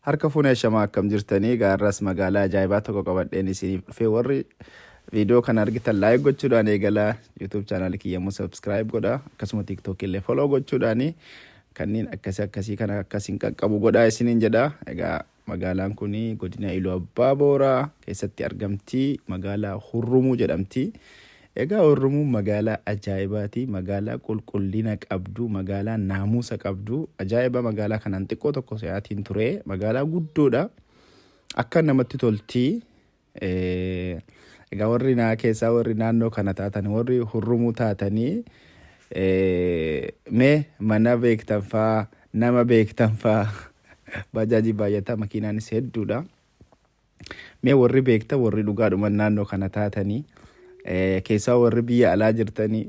Harka fuunee shamaa akkam jirtanii gaarras magaalaa ajaa'ibaa tokko qabadheen isiniif dhufee warri viidiyoo kana argitan laayik gochuudhaan eegalaa YouTube channel kiyyamu subscribe godha akkasuma TikTok illee follow gochuudhaan kanneen akkasii kana akkasiin qaqqabu godhaa isiniin jedha. Egaa magaalaan kun godina Iluu Abbaa Booraa keessatti argamti. Magaalaa Hurrumuu jedhamti. Egaa Hurrumuun magaalaa ajaa'ibaati. Magaalaa qulqullina qabdu, magaalaa naamusa qabdu. Ajaa'iba magaalaa kanaan xiqqoo tokko sa'aatiin ture. Magaalaa guddoodha. Akka namatti tolti. Egaa warri naa keessaa warri naannoo kana taatan warri Hurrumuu taatanii mee mana beektan faa, nama beektan faa, bajaajii baay'ataa makiinaanis hedduudha. Mee warri beektan warri dhugaadhuma naannoo kana taatanii keessaa warri biyya alaa jirtanii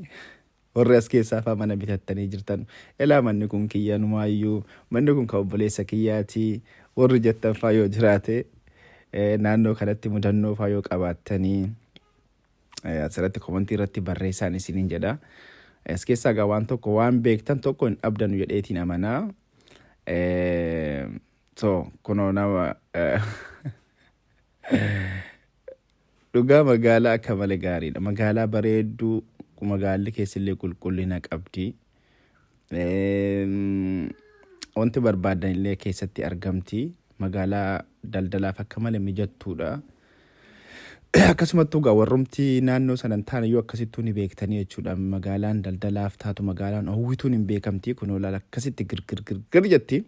warri as keessaa faa mana bitattanii jirtan elaa manni kun kiyyanumaayyuu manni kun kan obboleessa kiyyaati warri jettan faa yoo jiraate naannoo kanatti mudannoo faa yoo qabaattanii asirratti komentii irratti barreessaa isiniin jedha. As keessaa gaa waan tokko waan beektan tokko hin dhabdanu jedheetiin amanaa. Kunoo nama dhugaa magaalaa akka malee gaariidha. Magaalaa bareedduu, magaalli keessillee qulqullina qabdi. Wanti barbaadan illee keessatti argamti. Magaalaa daldalaaf akka malee mijattuudha. Akkasumattuu gaa warrumti naannoo sanan taanayyuu akkasittuu ni beektanii jechuudha. Magaalaan daldalaaf taatu magaalaan hawwituun hin beekamti. Kunoo laala akkasitti girgir jetti.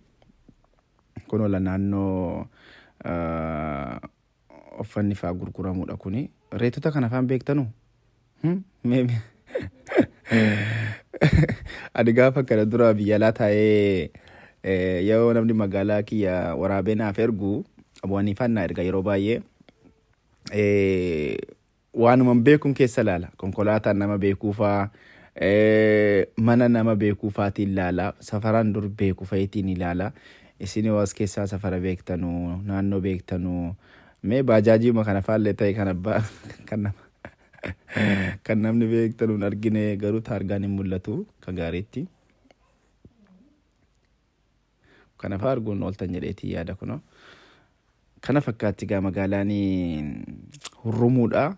Kunoo la naannoo uffanni faa gurguramuudha kuni. Reetota kana faan beektanu? Ani gaafa kana dura biyya alaa taa'ee yoo namni magaalaa kiyya waraabee naaf ergu abboonni fannaa erga yeroo baay'ee waanuman beekuun keessa laala. Konkolaataan nama beekuufaa, mana nama beekuufaatiin laala, safaraan dur beeku fa'iitiin ilaala. Isin as keessaa safara beektanu, naannoo beektanu, mee baajaajii kana faallee ta'e kan abbaa kan namni beektanuun argine garuu taargaan hin mul'atu kan gaariitti. Kana fa'aa arguun ooltan jedheetii yaada kunoo. Kana fakkaatti gaa magaalaan Hurrumuudha.